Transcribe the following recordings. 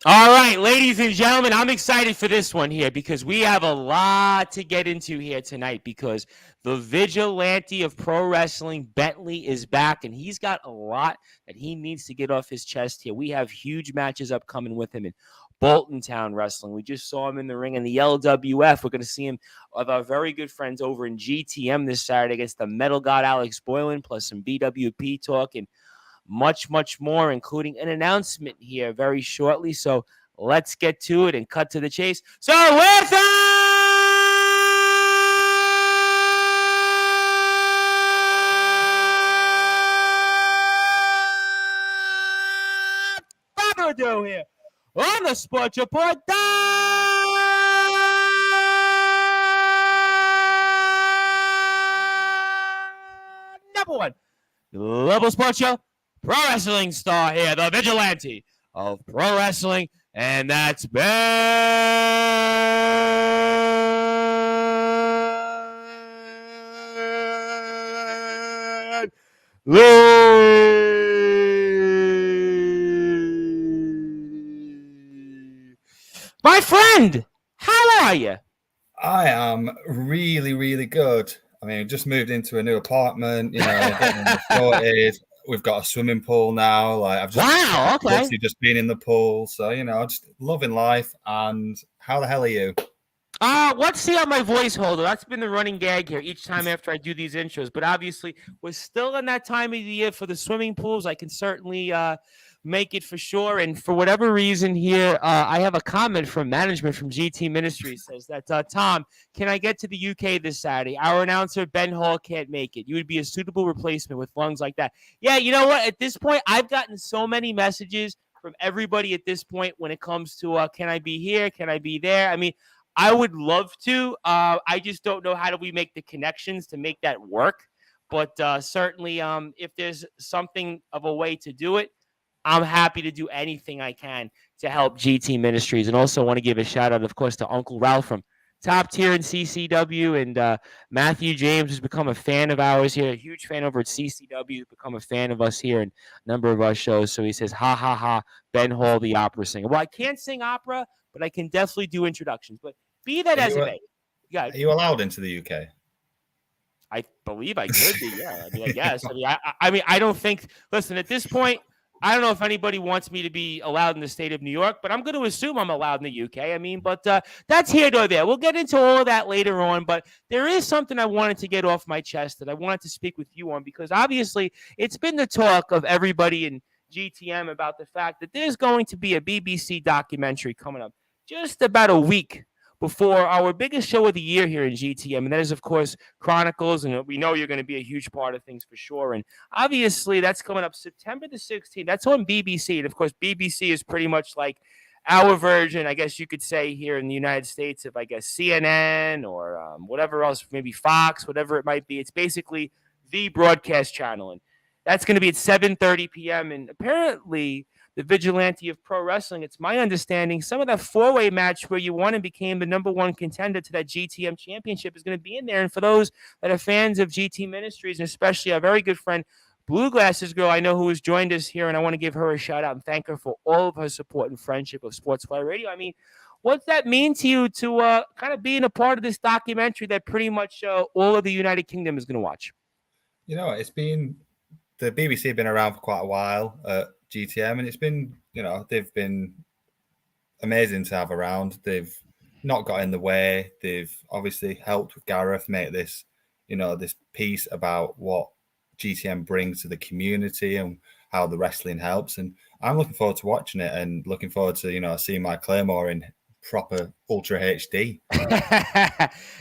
All right, ladies and gentlemen, I'm excited for this one here because we have a lot to get into here tonight because the vigilante of pro wrestling, Bentley, is back, and he's got a lot that he needs to get off his chest here. We have huge matches upcoming with him in Bolton Town Wrestling. We just saw him in the ring in the LWF. We're going to see him with our very good friends over in GTM this Saturday against the Metal God Alex Boylan, plus some BWP talk and much, much more, including an announcement here very shortly. So let's get to it and cut to the chase. So with further ado here on the Sports Report, number one global sports show, pro wrestling star here, the vigilante of pro wrestling, and that's Ben Lee. My friend, how are you? I am really, really good. I mean, just moved into a new apartment, getting sorted. We've got a swimming pool now. Like I've just obviously just been in the pool. So, just loving life. And how the hell are you? Let's see how my voice holds. That's been the running gag here each time after I do these intros. But obviously, we're still in that time of the year for the swimming pools. I can certainly make it for sure. And for whatever reason here, I have a comment from management from GT Ministries says that, Tom, can I get to the UK this Saturday? Our announcer, Ben Hall, can't make it. You would be a suitable replacement with lungs like that. Yeah, you know what? At this point, I've gotten so many messages from everybody at this point when it comes to can I be here? Can I be there? I mean, I would love to. I just don't know how do we make the connections to make that work. But certainly, if there's something of a way to do it, I'm happy to do anything I can to help GT Ministries. And also want to give a shout out, of course, to Uncle Ralph from Top Tier in CCW, and Matthew James has become a fan of ours here, a huge fan over at CCW, become a fan of us here and a number of our shows. So he says, ha, ha, ha, Ben Hall, the opera singer. Well, I can't sing opera, but I can definitely do introductions. But be that as it may. Are you allowed into the UK? I believe I could be, yeah. I mean, I guess. I mean, I don't think, listen, at this point, I don't know if anybody wants me to be allowed in the state of New York, but I'm going to assume I'm allowed in the UK. I mean, but that's here nor there. We'll get into all of that later on, but there is something I wanted to get off my chest that I wanted to speak with you on, because obviously it's been the talk of everybody in GTM about the fact that there's going to be a BBC documentary coming up just about a week before our biggest show of the year here in GTM, and that is, of course, Chronicles, and we know you're going to be a huge part of things for sure. And obviously, that's coming up September the 16th. That's on BBC, and of course, BBC is pretty much like our version, I guess you could say, here in the United States of, I guess, CNN or whatever else, maybe Fox, whatever it might be. It's basically the broadcast channel, and that's going to be at 7:30 p.m. And apparently, the vigilante of pro wrestling, it's my understanding, some of that four-way match where you won and became the number one contender to that GTM championship is going to be in there. And for those that are fans of GT Ministries, and especially our very good friend, Blue Glasses Girl, I know, who has joined us here, and I want to give her a shout-out and thank her for all of her support and friendship of Sportswire Radio. I mean, what's that mean to you to kind of being a part of this documentary that pretty much all of the United Kingdom is going to watch? You know, the BBC have been around for quite a while. GTM, and it's been, they've been amazing to have around. They've not got in the way. They've obviously helped with Gareth make this, this piece about what GTM brings to the community and how the wrestling helps. And I'm looking forward to watching it and looking forward to, seeing my Claymore in proper Ultra HD.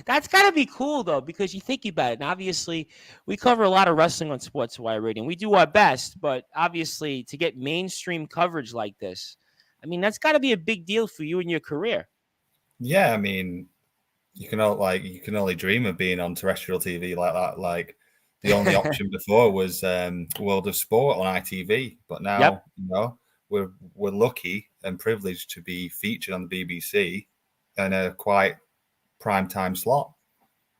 That's got to be cool, though, because you think about it. And obviously, we cover a lot of wrestling on Sportswire Radio, and we do our best. But obviously, to get mainstream coverage like this, I mean, that's got to be a big deal for you in your career. Yeah, I mean, you can only dream of being on terrestrial TV like that. Like the only option before was World of Sport on ITV, but now we're lucky and privileged to be featured on the BBC in a quite prime time slot.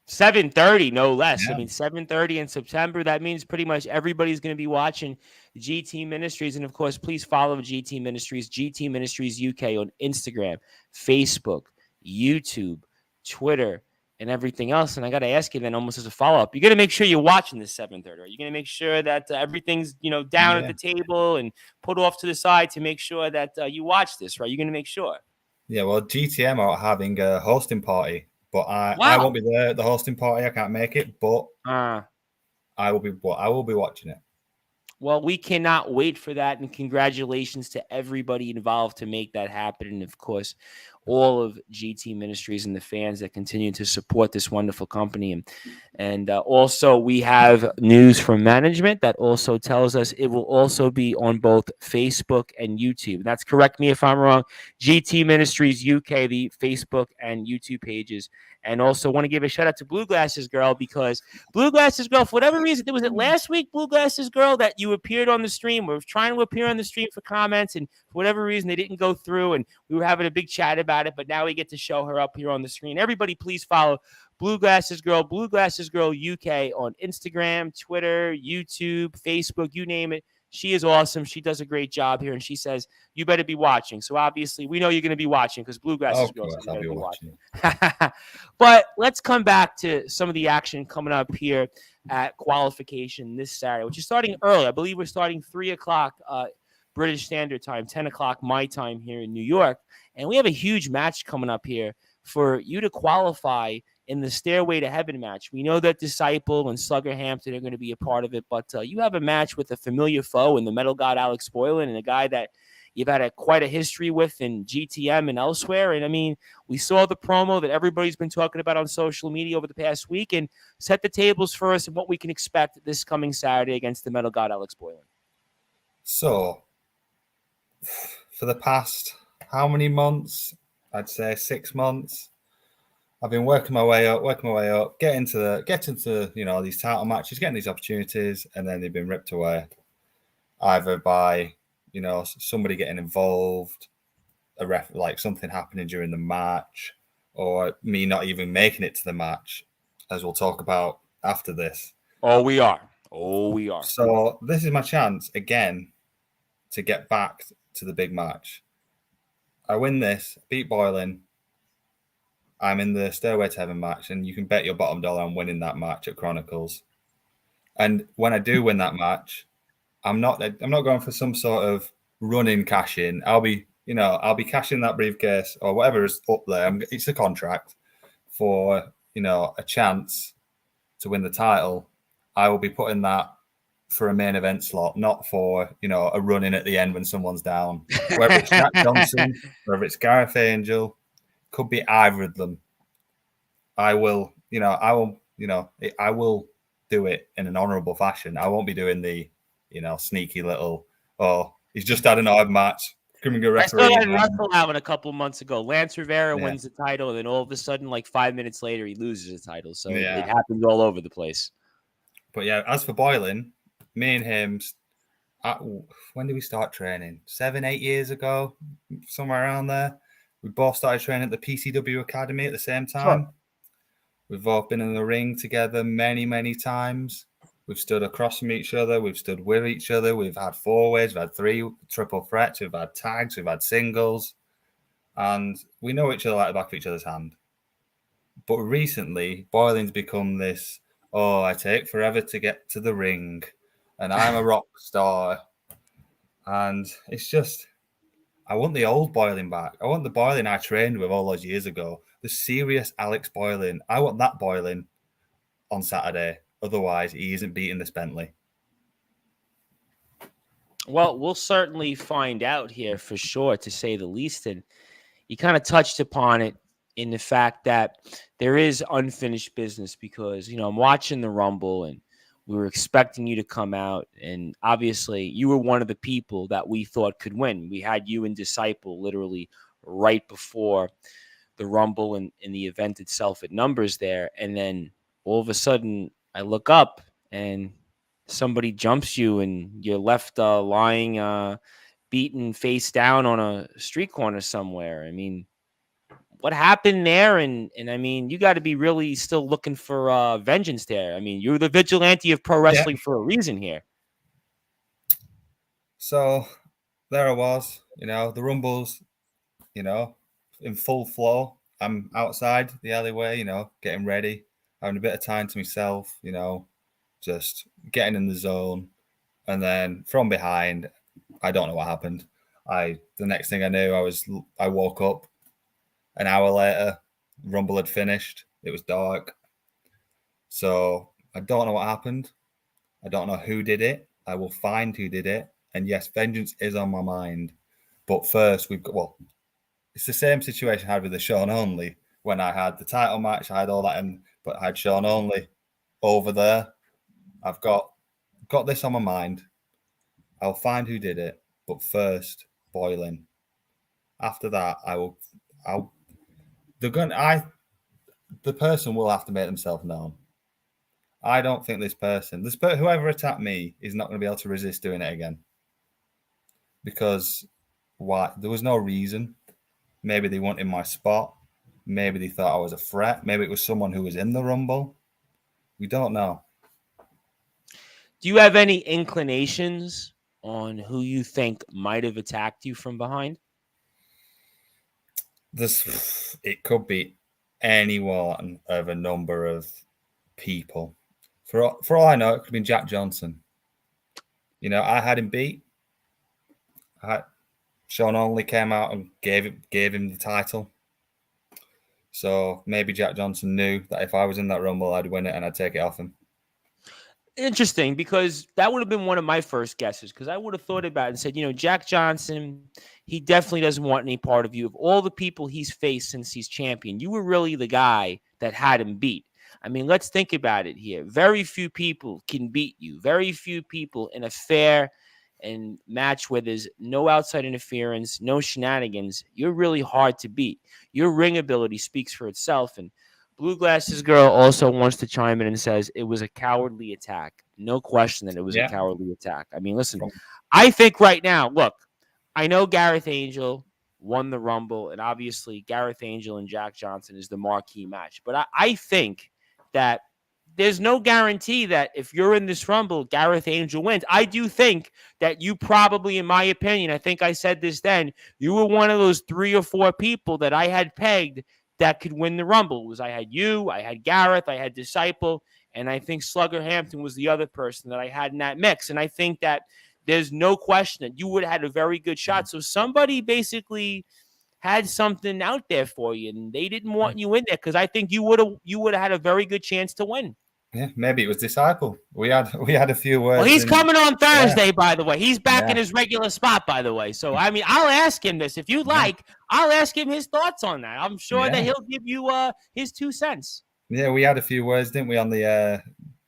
7:30, no less. I Yeah. mean, 7:30 in September. That means pretty much everybody's going to be watching GT Ministries. And of course, please follow GT Ministries UK on Instagram, Facebook, YouTube, Twitter, and everything else. And I got to ask you then, almost as a follow-up, you're going to make sure you're watching this 7:30. Are you going to make sure that everything's, down at Yeah. the table and put off to the side to make sure that you watch this, right? You're going to make sure. Yeah, well, GTM are having a hosting party, but I Wow. won't be there at the hosting party. I can't make it, but I will be watching it. Well, we cannot wait for that, and congratulations to everybody involved to make that happen. And of course, all of GT Ministries and the fans that continue to support this wonderful company. And also, we have news from management that also tells us it will also be on both Facebook and YouTube. And that's, correct me if I'm wrong, GT Ministries UK, the Facebook and YouTube pages. And also want to give a shout out to Blue Glasses Girl, because Blue Glasses Girl, for whatever reason, was it last week, Blue Glasses Girl, that you appeared on the stream? We were trying to appear on the stream for comments, and for whatever reason, they didn't go through, and we were having a big chat about it, but now we get to show her up here on the screen. Everybody, please follow Blue Glasses Girl UK on Instagram, Twitter, YouTube, Facebook, you name it. She is awesome. She does a great job here, and she says, you better be watching. So obviously, we know you're going to be watching because Blue Glasses Girl says you better be watching. But let's come back to some of the action coming up here at qualification this Saturday, which is starting early. I believe we're starting 3 o'clock British Standard Time, 10 o'clock my time here in New York. And we have a huge match coming up here for you to qualify in the Stairway to Heaven match. We know that Disciple and Slugger Hampton are going to be a part of it, but you have a match with a familiar foe in the Metal God Alex Boylan, and a guy that you've had quite a history with in GTM and elsewhere. And I mean, we saw the promo that everybody's been talking about on social media over the past week, and set the tables for us and what we can expect this coming Saturday against the Metal God Alex Boylan. So, for the past, how many months? I'd say 6 months. I've been working my way up, get into these title matches, getting these opportunities, and then they've been ripped away, either by somebody getting involved, a ref, like something happening during the match, or me not even making it to the match, as we'll talk about after this. Oh, we are. So this is my chance again to get back to the big match. I win this, beat Boylan. I'm in the Stairway to Heaven match, and you can bet your bottom dollar I'm winning that match at Chronicles. And when I do win that match, I'm not going for some sort of run-in cash-in. I'll be cashing that briefcase or whatever is up there. It's a contract for a chance to win the title. I will be putting that for a main event slot, not for a run-in at the end when someone's down. Whether it's Jack Johnson, whether it's Gareth Angel, could be either of them. I will do it in an honourable fashion. I won't be doing the sneaky little, he's just had an odd match. I saw that in Russell Allen a couple months ago. Lance Rivera wins the title, and then all of a sudden, like 5 minutes later, he loses the title. So it happens all over the place. But yeah, as for Boylan, me and him, when did we start training? 7-8 years ago, somewhere around there. We both started training at the PCW Academy at the same time. Sure. We've both been in the ring together many, many times. We've stood across from each other. We've stood with each other. We've had four-ways. We've had 3 triple threats. We've had tags. We've had singles. And we know each other like the back of each other's hand. But recently, Boylan's become this, I take forever to get to the ring. And I'm a rock star. And it's just, I want the old Boylan back. I want the Boylan I trained with all those years ago. The serious Alex Boylan. I want that Boylan on Saturday. Otherwise, he isn't beating this Bentley. Well, we'll certainly find out here for sure, to say the least. And you kind of touched upon it in the fact that there is unfinished business because, I'm watching the Rumble and we were expecting you to come out. And obviously, you were one of the people that we thought could win. We had you and Disciple literally right before the Rumble and in the event itself at Numbers there. And then all of a sudden, I look up and somebody jumps you and you're left lying, beaten face down on a street corner somewhere. I mean, what happened there? And I mean, you got to be really still looking for vengeance there. I mean, you're the vigilante of pro Yeah. wrestling for a reason here. So there I was, the Rumbles, in full flow. I'm outside the alleyway, getting ready, having a bit of time to myself, just getting in the zone. And then from behind, I don't know what happened. The next thing I knew, I woke up an hour later. Rumble had finished. It was dark. So I don't know what happened. I don't know who did it. I will find who did it. And yes, vengeance is on my mind. But first, it's the same situation I had with the Sean Only when I had the title match. I had all that, but I had Sean Only over there. I've got this on my mind. I'll find who did it. But first, Boylan. After that, the person will have to make themselves known. I don't think whoever attacked me is not going to be able to resist doing it again. Because why? There was no reason. Maybe they wanted my spot. Maybe they thought I was a threat. Maybe it was someone who was in the Rumble. We don't know. Do you have any inclinations on who you think might have attacked you from behind? It could be any one of a number of people. For all I know, it could have been Jack Johnson. I had him beat. Sean Only came out and gave him the title. So maybe Jack Johnson knew that if I was in that Rumble, I'd win it and I'd take it off him. Interesting, because that would have been one of my first guesses, because I would have thought about it and said, Jack Johnson, he definitely doesn't want any part of you. Of all the people he's faced since he's champion, you were really the guy that had him beat. I mean, let's think about it here. Very few people can beat you. Very few people in a fair and match where there's no outside interference, no shenanigans. You're really hard to beat. Your ring ability speaks for itself. And Blue Glasses Girl also wants to chime in and says it was a cowardly attack. No question that it was a cowardly attack. I mean, listen, I think right now, look, I know Gareth Angel won the Rumble, and obviously Gareth Angel and Jack Johnson is the marquee match. But I think that there's no guarantee that if you're in this Rumble, Gareth Angel wins. I do think that you probably, in my opinion, I think I said this then, you were one of those 3 or 4 people that I had pegged that could win the Rumble. I had you, I had Gareth, I had Disciple, and I think Slugger Hampton was the other person that I had in that mix. And I think that there's no question that you would have had a very good shot. So somebody basically had something out there for you, and they didn't want you in there, because I think you would have had a very good chance to win. Yeah, maybe it was Disciple. We had a few words. Well, he's coming on Thursday, by the way. He's back in his regular spot, by the way. So, I mean, I'll ask him this. If you'd like, I'll ask him his thoughts on that. I'm sure that he'll give you his 2 cents. Yeah, we had a few words, didn't we, on the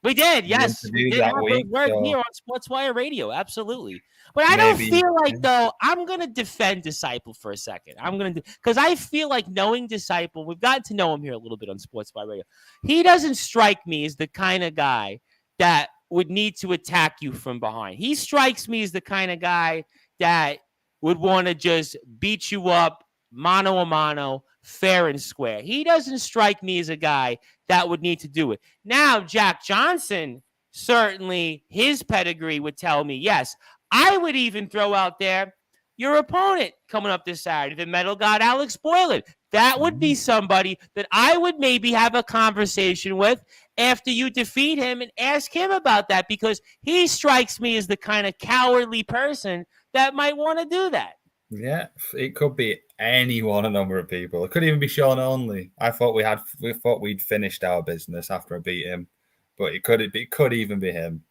we did, yes. We did have a word here on Sportswire Radio, absolutely. But I don't feel like, though, I'm going to defend Disciple for a second. Because I feel like knowing Disciple, we've gotten to know him here a little bit on Sportswire Radio. He doesn't strike me as the kind of guy that would need to attack you from behind. He strikes me as the kind of guy that would want to just beat you up mano a mano, fair and square. He doesn't strike me as a guy that would need to do it. Now, Jack Johnson, certainly his pedigree would tell me, yes, I would even throw out there your opponent coming up this Saturday, the Metal God Alex Boylan. That would be somebody that I would maybe have a conversation with after you defeat him and ask him about that, because he strikes me as the kind of cowardly person that might want to do that. Yeah, it could be a number of people. It could even be Sean Only. I thought we'd finished our business after I beat him, but it could even be him.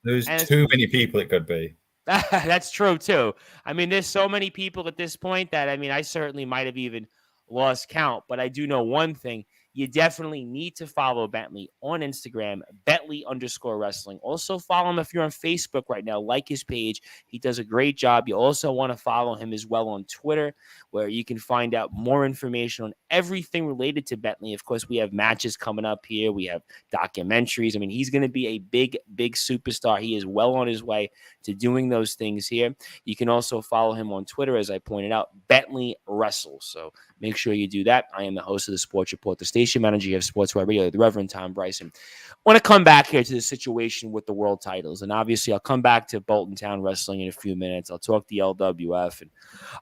There's too many people it could be. That's true, too. I mean, there's so many people at this point that, I mean, I certainly might have even lost count. But I do know one thing. You definitely need to follow Bentley on Instagram, Bentley_wrestling. Also follow him if you're on Facebook right now. Like his page. He does a great job. You also want to follow him as well on Twitter, where you can find out more information on everything related to Bentley. Of course, we have matches coming up here. We have documentaries. I mean, he's going to be a big, big superstar. He is well on his way to doing those things here. You can also follow him on Twitter, as I pointed out, Bentley Wrestles. So make sure you do that. I am the host of the Sports Report, the station manager of Sportswire Radio, the Reverend Tom Bryson. I want to come back here to the situation with the world titles. And obviously, I'll come back to Bolton Town Wrestling in a few minutes. I'll talk the LWF and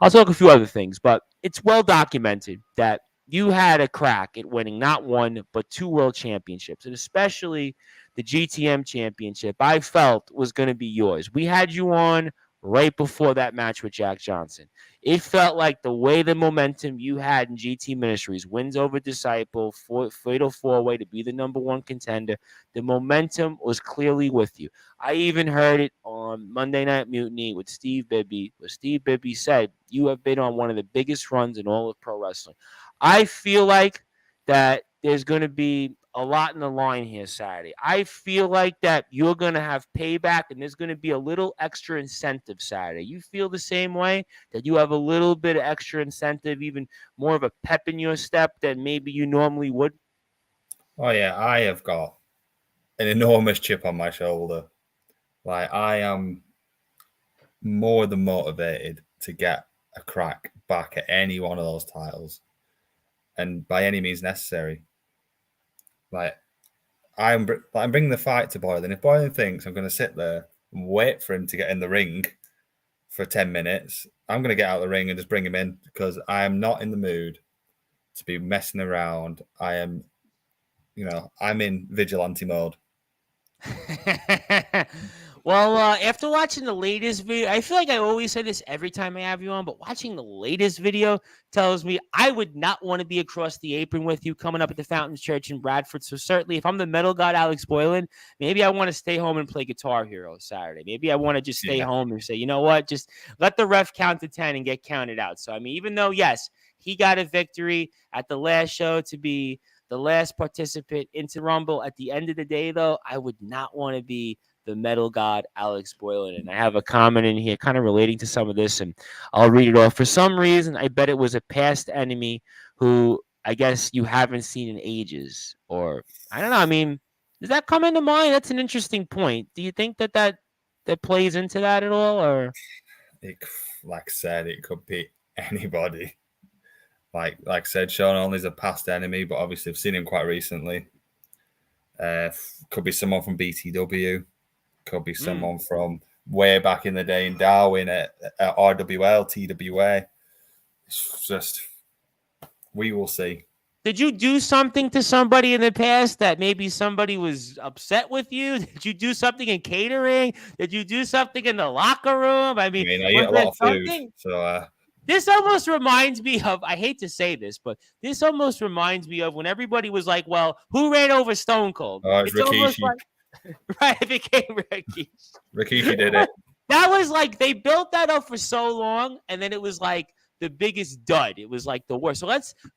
I'll talk a few other things. But it's well documented that you had a crack at winning not one, but 2 world championships, and especially the GTM championship, I felt was going to be yours. We had you on right before that match with Jack Johnson. It felt like the way the momentum you had in GT Ministries, wins over Disciple, Fatal 4-Way to be the #1 contender, the momentum was clearly with you. I even heard it on Monday Night Mutiny with Steve Bibby, where Steve Bibby said, you have been on one of the biggest runs in all of pro wrestling. I feel like that there's going to be a lot in the line here Saturday. I feel like that you're going to have payback and there's going to be a little extra incentive Saturday. You feel the same way, that you have a little bit of extra incentive, even more of a pep in your step than maybe you normally would? Oh, yeah, I have got an enormous chip on my shoulder. Like, I am more than motivated to get a crack back at any one of those titles, and by any means necessary. Like, I'm bringing the fight to Boylan. If Boylan thinks I'm going to sit there and wait for him to get in the ring for 10 minutes, I'm going to get out of the ring and just bring him in, because I am not in the mood to be messing around. I am, I'm in vigilante mode. Well, after watching the latest video, I feel like I always say this every time I have you on, but watching the latest video tells me I would not want to be across the apron with you coming up at the Fountain Church in Bradford. So certainly, if I'm the metal god Alex Boylan, maybe I want to stay home and play Guitar Hero Saturday. Maybe I want to just stay home and say, you know what, just let the ref count to 10 and get counted out. So, I mean, even though, yes, he got a victory at the last show to be the last participant into Rumble, at the end of the day, though, I would not want to be the metal god Alex Boylan. And I have a comment in here kind of relating to some of this, and I'll read it off. For some reason, I bet it was a past enemy who I guess you haven't seen in ages. Or, I don't know. I mean, does that come into mind? That's an interesting point. Do you think that plays into that at all? Or, like I said, it could be anybody. Like I said, Sean Only's a past enemy, but obviously I've seen him quite recently. Could be someone from BTW. Could be someone from way back in the day in Darwin at RWL, TWA. It's just, we will see. Did you do something to somebody in the past that maybe somebody was upset with you? Did you do something in catering? Did you do something in the locker room? I mean I eat a lot of food, so... This almost reminds me of, I hate to say this, but this almost reminds me of when everybody was like, well, who ran over Stone Cold? It's Rikishi. Right, it became Rikishi. Rikishi did it. That was like, they built that up for so long, and then it was like the biggest dud. It was like the worst. So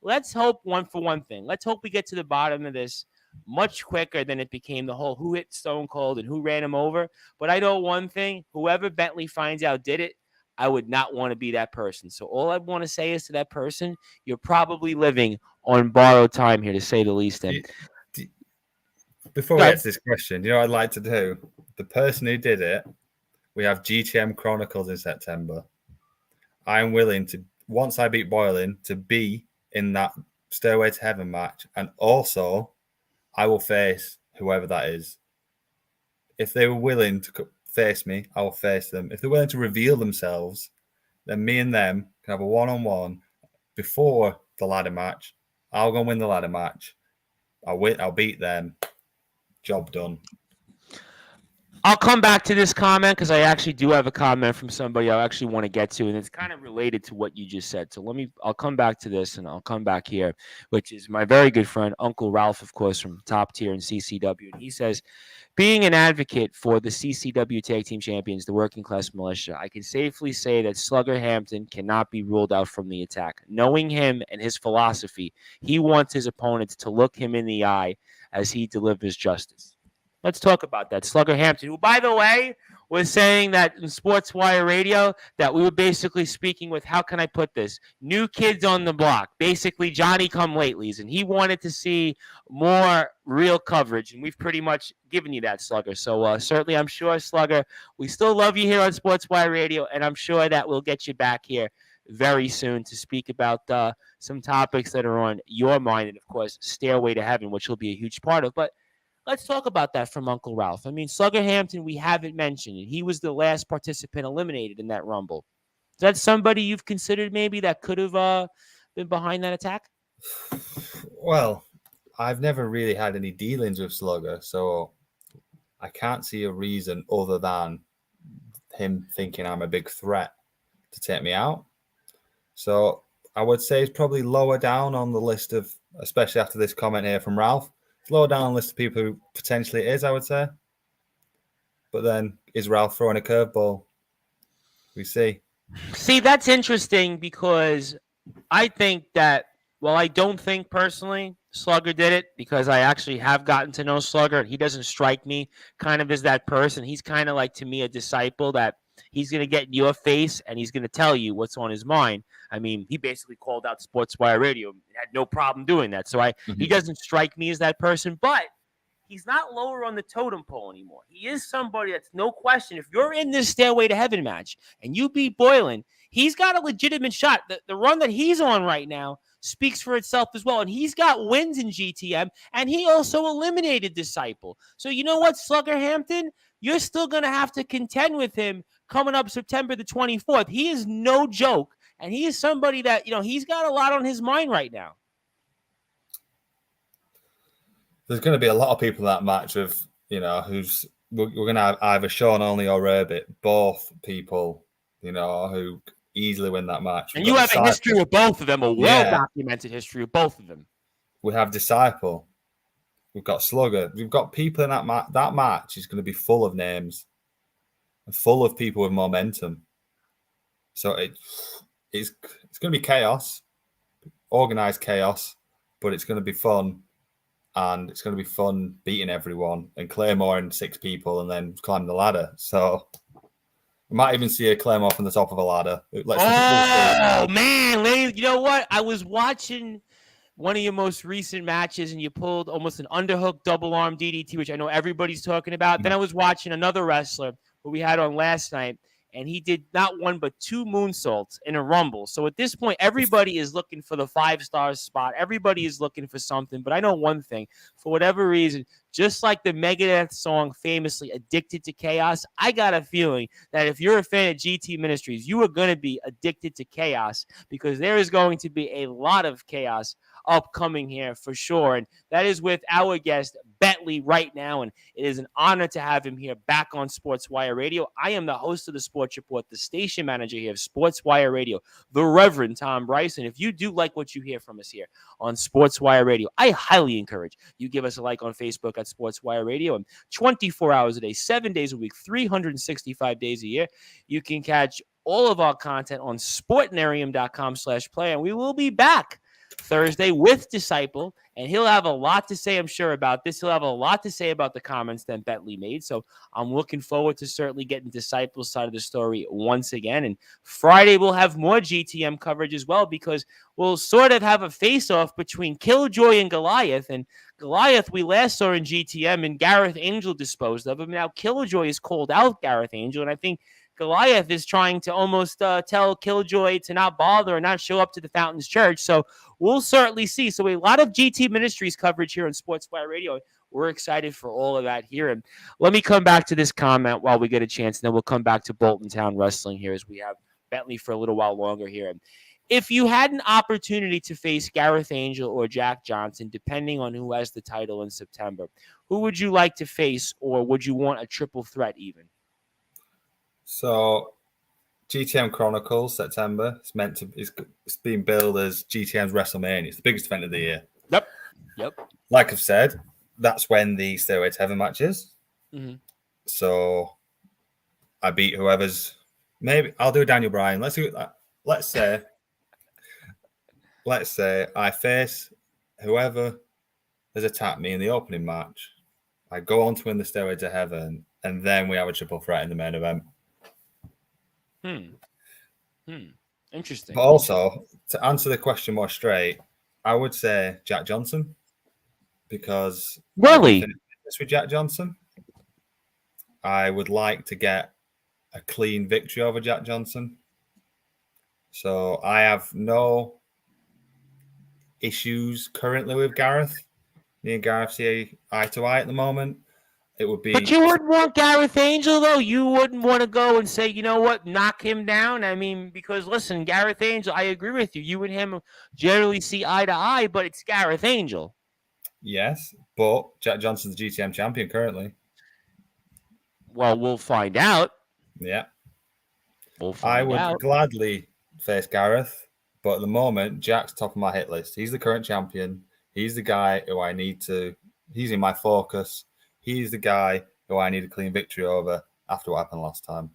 let's hope one thing. Let's hope we get to the bottom of this much quicker than it became the whole who hit Stone Cold and who ran him over. But I know one thing, whoever Bentley finds out did it, I would not want to be that person. So all I want to say is to that person, you're probably living on borrowed time here, to say the least. And before we get to this question, you know what I'd like to do? The person who did it, we have GTM Chronicles in September. I'm willing to, once I beat Boylan, to be in that Stairway to Heaven match. And also, I will face whoever that is. If they were willing to face me, I will face them. If they're willing to reveal themselves, then me and them can have a one-on-one before the ladder match. I'll go and win the ladder match. I'll beat them. Job done. I'll come back to this comment because I actually do have a comment from somebody I actually want to get to, and it's kind of related to what you just said. So I'll come back to this, and I'll come back here, which is my very good friend, Uncle Ralph, of course, from Top Tier and CCW. And he says, being an advocate for the CCW Tag Team Champions, the Working Class Militia, I can safely say that Slugger Hampton cannot be ruled out from the attack. Knowing him and his philosophy, he wants his opponents to look him in the eye as he delivers justice. Let's talk about that. Slugger Hampton, who, by the way, was saying that in Sportswire Radio that we were basically speaking with, how can I put this, new kids on the block, basically Johnny come latelys, and he wanted to see more real coverage, and we've pretty much given you that, Slugger. So certainly, I'm sure, Slugger, we still love you here on Sportswire Radio, and I'm sure that we'll get you back here very soon to speak about some topics that are on your mind, and of course, Stairway to Heaven, which will be a huge part of. But let's talk about that from Uncle Ralph. I mean, Slugger Hampton, we haven't mentioned, and he was the last participant eliminated in that Rumble. Is that somebody you've considered maybe that could have been behind that attack? Well, I've never really had any dealings with Slugger, so I can't see a reason other than him thinking I'm a big threat to take me out. So I would say it's probably lower down on the list of, especially after this comment here from Ralph, it's lower down on the list of people who potentially it is, I would say. But then, is Ralph throwing a curveball? We see. See, that's interesting because I think that, well, I don't think personally Slugger did it, because I actually have gotten to know Slugger, and he doesn't strike me kind of as that person. He's kind of like, to me, a disciple that he's going to get in your face and he's going to tell you what's on his mind. I mean, he basically called out Sportswire Radio, had no problem doing that. So he doesn't strike me as that person, but he's not lower on the totem pole anymore. He is somebody that's no question. If you're in this Stairway to Heaven match and you beat Boylan, he's got a legitimate shot. The run that he's on right now speaks for itself as well. And he's got wins in GTM, and he also eliminated Disciple. So you know what, Slugger Hampton? You're still going to have to contend with him coming up September the 24th. He is no joke, and he is somebody that, he's got a lot on his mind right now. There's going to be a lot of people in that match of, who's we're going to have either Sean Only or Rabbit, both people, who easily win that match. And you have a history with both of them, a well-documented history with both of them. We have Disciple. We've got Slugger. We've got people in that match. That match is going to be full of names and full of people with momentum. So it's going to be chaos, organized chaos, but it's going to be fun. And it's going to be fun beating everyone and Claymoreing 6 people and then climb the ladder. So we might even see a Claymore from the top of a ladder. Man, ladies, you know what? I was watching one of your most recent matches and you pulled almost an underhook double arm DDT, which I know everybody's talking about. Mm-hmm. Then I was watching another wrestler who we had on last night, and he did not one but 2 moonsaults in a Rumble. So at this point, everybody is looking for the 5-star spot. Everybody is looking for something. But I know one thing. For whatever reason, just like the Megadeth song famously, Addicted to Chaos, I got a feeling that if you're a fan of GT Ministries, you are going to be addicted to chaos, because there is going to be a lot of chaos upcoming here for sure. And that is with our guest, Bentley, right now. And it is an honor to have him here back on Sportswire Radio. I am the host of the Sports Report, the station manager here of Sportswire Radio, the Reverend Tom Bryson. If you do like what you hear from us here on Sportswire Radio, I highly encourage you give us a like on Facebook at Sportswire Radio. And 24 hours a day, 7 days a week, 365 days a year, you can catch all of our content on sportnarium.com/play. And we will be back Thursday with Disciple, and he'll have a lot to say, I'm sure, about this. He'll have a lot to say about the comments that Bentley made. So I'm looking forward to certainly getting Disciple's side of the story once again. And Friday we'll have more GTM coverage as well, because we'll sort of have a face-off between Killjoy and Goliath. And Goliath we last saw in GTM, and Gareth Angel disposed of him. Now Killjoy has called out Gareth Angel, and I think Goliath is trying to almost tell Killjoy to not bother or not show up to the Fountains Church. So we'll certainly see. So a lot of GT Ministries coverage here on Sportswire Radio. We're excited for all of that here. And let me come back to this comment while we get a chance, and then we'll come back to Bolton Town Wrestling here as we have Bentley for a little while longer here. And if you had an opportunity to face Gareth Angel or Jack Johnson, depending on who has the title in September, who would you like to face, or would you want a triple threat even? So, GTM Chronicles, September. It's being billed as GTM's WrestleMania. It's the biggest event of the year. Yep. Like I've said, that's when the Stairway to Heaven match is. Mm-hmm. So, I beat whoever's. Maybe I'll do Daniel Bryan. Let's do that. Let's say I face whoever has attacked me in the opening match. I go on to win the Stairway to Heaven, and then we have a triple threat in the main event. Interesting. But also, to answer the question more straight, I would say Jack Johnson, because Really? with Jack Johnson, I would like to get a clean victory over Jack Johnson. So I have no issues currently with Gareth. Me and Gareth see eye to eye at the moment. It would be. But you wouldn't want Gareth Angel, though. You wouldn't want to go and say, you know what, knock him down. I mean, because listen, Gareth Angel, I agree with you. You and him generally see eye to eye, but it's Gareth Angel. Yes, but Jack Johnson's the GTM champion currently. Well, we'll find out. Yeah. We'll find out. I would gladly face Gareth, but at the moment, Jack's top of my hit list. He's the current champion. He's the guy who I need to. He's in my focus. He's the guy who I need a clean victory over after what happened last time.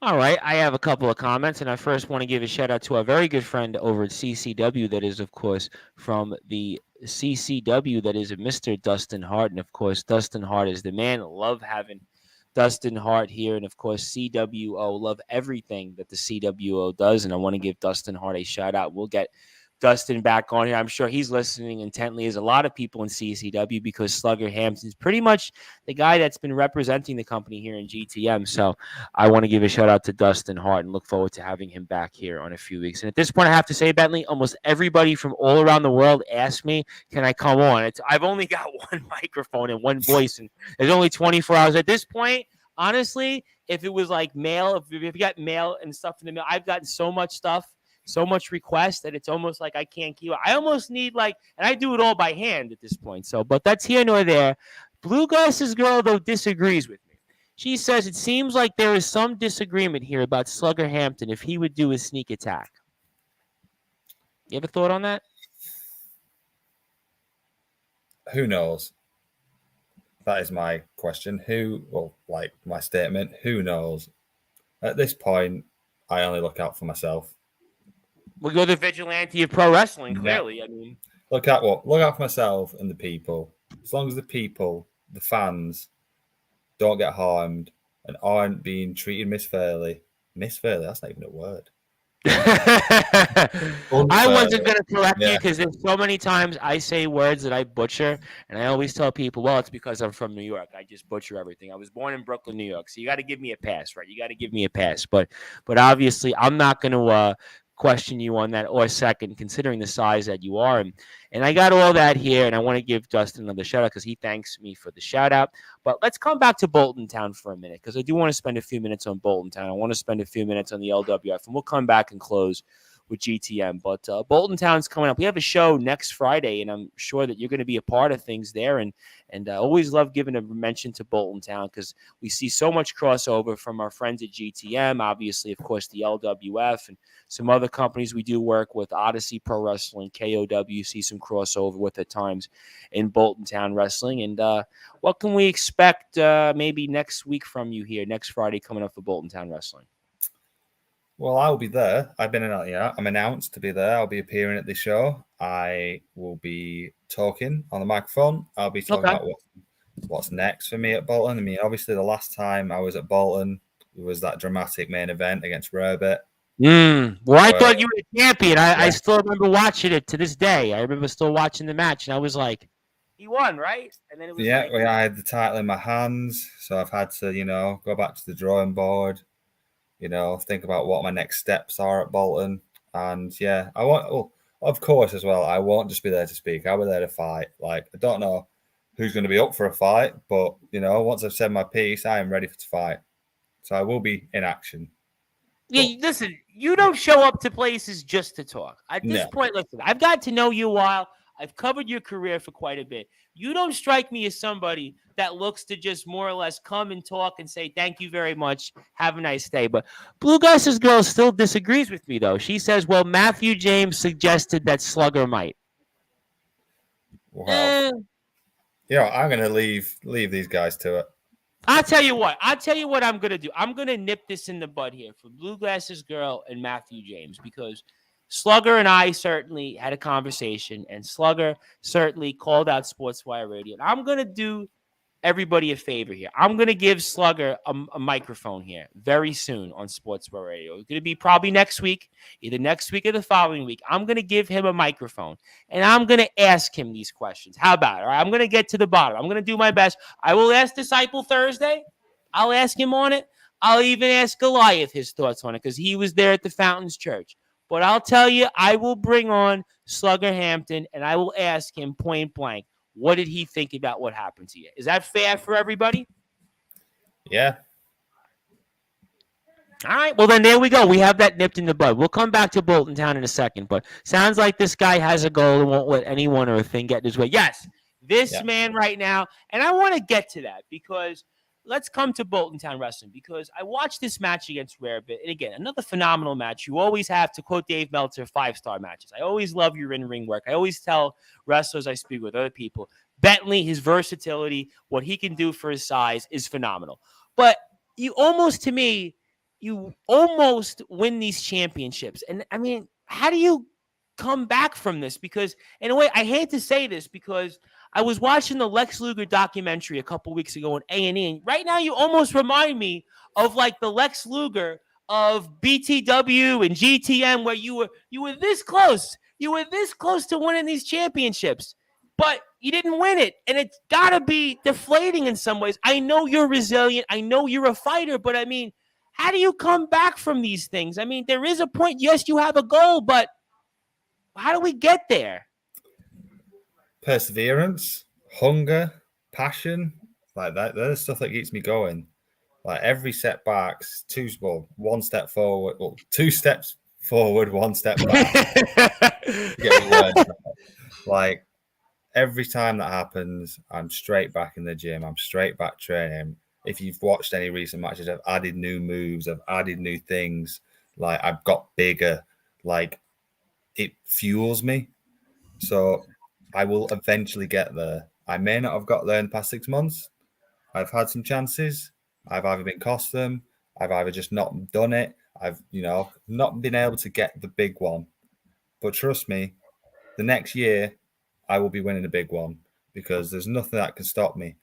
All right. I have a couple of comments, and I first want to give a shout out to our very good friend over at CCW. That is, of course, from the CCW. That is Mr. Dustin Hart. And, of course, Dustin Hart is the man. Love having Dustin Hart here. And, of course, CWO. Love everything that the CWO does. And I want to give Dustin Hart a shout out. We'll get Dustin back on here. I'm sure he's listening intently, as a lot of people in CCW, because Slugger Hampton's pretty much the guy that's been representing the company here in GTM. So I want to give a shout out to Dustin Hart and look forward to having him back here on a few weeks. And at this point, I have to say, Bentley, almost everybody from all around the world asked me, can I come on? I've only got one microphone and one voice, and there's only 24 hours. At this point, honestly, if it was like mail, if you got mail and stuff in the mail, I've gotten so much stuff, so much request, that it's almost like I can't keep it. I almost need and I do it all by hand at this point. So, but that's here nor there. Blue Glasses Girl, though, disagrees with me. She says it seems like there is some disagreement here about Slugger Hampton if he would do a sneak attack. You ever thought on that? Who knows? That is my question. My statement, who knows? At this point, I only look out for myself. Well, you're the vigilante of pro wrestling, clearly. Yeah. I mean, look out for myself and the people. As long as the people, the fans, don't get harmed and aren't being treated misfairly. Misfairly, that's not even a word. I wasn't going to correct you because there's so many times I say words that I butcher, and I always tell people, well, it's because I'm from New York. I just butcher everything. I was born in Brooklyn, New York, so you got to give me a pass, right? You got to give me a pass. But obviously, I'm not going to question you on that or second, considering the size that you are. And I got all that here, and I want to give Dustin another shout out because he thanks me for the shout out. But let's come back to Bolton Town for a minute, because I do want to spend a few minutes on Bolton Town. I want to spend a few minutes on the LWF, and we'll come back and close with GTM. But Bolton Town's coming up. We have a show next Friday, and I'm sure that you're going to be a part of things there. And I always love giving a mention to Bolton Town because we see so much crossover from our friends at GTM, obviously, of course, the LWF, and some other companies we do work with, Odyssey Pro Wrestling, KOW, see some crossover with at times in Bolton Town Wrestling. And what can we expect maybe next week from you here, next Friday coming up for Bolton Town Wrestling? Well, I'll be there. I'm announced to be there. I'll be appearing at the show. I will be talking on the microphone. I'll be talking about what's next for me at Bolton. I mean, obviously, the last time I was at Bolton, it was that dramatic main event against Rarebit. Well, I thought you were the champion. I still remember watching it to this day. I remember still watching the match, and I was like, he won, right? And then it was I had the title in my hands, so I've had to, go back to the drawing board. Think about what my next steps are at Bolton. And of course, as well, I won't just be there to speak. I'll be there to fight. I don't know who's going to be up for a fight, but, once I've said my piece, I am ready to fight. So I will be in action. Yeah, listen, you don't show up to places just to talk. At this point, listen, I've got to know you a while. I've covered your career for quite a bit. You don't strike me as somebody that looks to just more or less come and talk and say, thank you very much. Have a nice day. But Blue Glasses Girl still disagrees with me, though. She says, well, Matthew James suggested that Slugger might. Wow. I'm going to leave these guys to it. I'll tell you what I'm going to do. I'm going to nip this in the bud here for Blue Glasses Girl and Matthew James, because Slugger and I certainly had a conversation, and Slugger certainly called out Sportswire Radio. And I'm going to do everybody a favor here. I'm going to give Slugger a microphone here very soon on Sportswire Radio. It's going to be probably next week, either next week or the following week. I'm going to give him a microphone, and I'm going to ask him these questions. How about it? All right, I'm going to get to the bottom. I'm going to do my best. I will ask Disciple Thursday. I'll ask him on it. I'll even ask Goliath his thoughts on it because he was there at the Fountains Church. But I'll tell you, I will bring on Slugger Hampton, and I will ask him point blank, what did he think about what happened to you? Is that fair for everybody? Yeah. All right. Well, then there we go. We have that nipped in the bud. We'll come back to Bolton Town in a second, but sounds like this guy has a goal and won't let anyone or a thing get in his way. Yes, this man right now, and I want to get to that because let's come to Bolton Town Wrestling because I watched this match against Rarebit, and again, another phenomenal match. You always have, to quote Dave Meltzer, 5-star matches. I always love your in-ring work. I always tell wrestlers I speak with, other people, Bentley, his versatility, what he can do for his size is phenomenal. But you almost win these championships. And I mean, how do you come back from this? Because in a way, I hate to say this because I was watching the Lex Luger documentary a couple weeks ago on A&E, and right now you almost remind me of like the Lex Luger of BTW and GTM, where you were this close. You were this close to winning these championships, but you didn't win it, and it's got to be deflating in some ways. I know you're resilient. I know you're a fighter, but I mean, how do you come back from these things? I mean, there is a point. Yes, you have a goal, but how do we get there? Perseverance, hunger, passion, like that. There's stuff that keeps me going. Like every setback's one step forward, well, 2 steps forward, 1 step back. Like every time that happens, I'm straight back in the gym. I'm straight back training. If you've watched any recent matches, I've added new moves. I've added new things. Like I've got bigger. Like it fuels me. So I will eventually get there. I may not have got there in the past 6 months. I've had some chances. I've either been cost them. I've either just not done it. I've, not been able to get the big one. But trust me, the next year, I will be winning a big one because there's nothing that can stop me.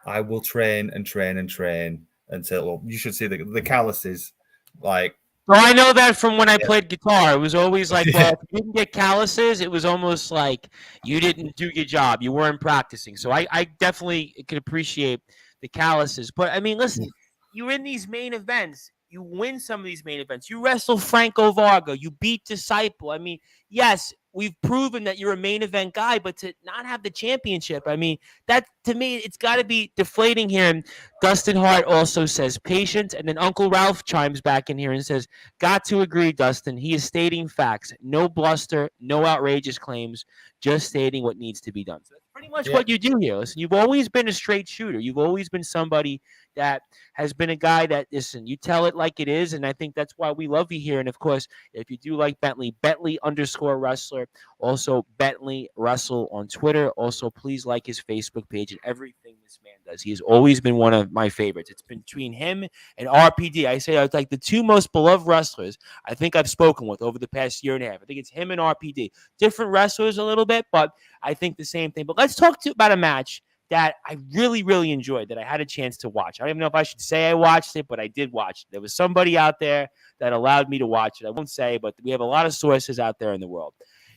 I will train and train and train until, well, you should see the calluses. Like, well, I know that from when I played guitar. It was always like, well, if you didn't get calluses, it was almost like you didn't do your job. You weren't practicing. So I definitely can appreciate the calluses. But, I mean, listen, you're in these main events. You win some of these main events. You wrestle Franco Varga. You beat Disciple. I mean, yes, we've proven that you're a main event guy, but to not have the championship, I mean, that to me, it's got to be deflating here. And Dustin Hart also says patience. And then Uncle Ralph chimes back in here and says, got to agree, Dustin. He is stating facts. No bluster, no outrageous claims, just stating what needs to be done. So that's pretty much what you do here. Listen, you've always been a straight shooter. You've always been somebody that has been a guy that, listen, you tell it like it is, and I think that's why we love you here. And, of course, if you do like Bentley, Bentley_wrestler, also Bentley Wrestle on Twitter. Also, please like his Facebook page and everything this man does. He has always been one of my favorites. It's been between him and RPD. I say it's like the 2 most beloved wrestlers I think I've spoken with over the past year and a half. I think it's him and RPD. Different wrestlers a little bit, but I think the same thing. But let's talk about a match that I really, really enjoyed, that I had a chance to watch. I don't even know if I should say I watched it, but I did watch it. There was somebody out there that allowed me to watch it. I won't say, but we have a lot of sources out there in the world.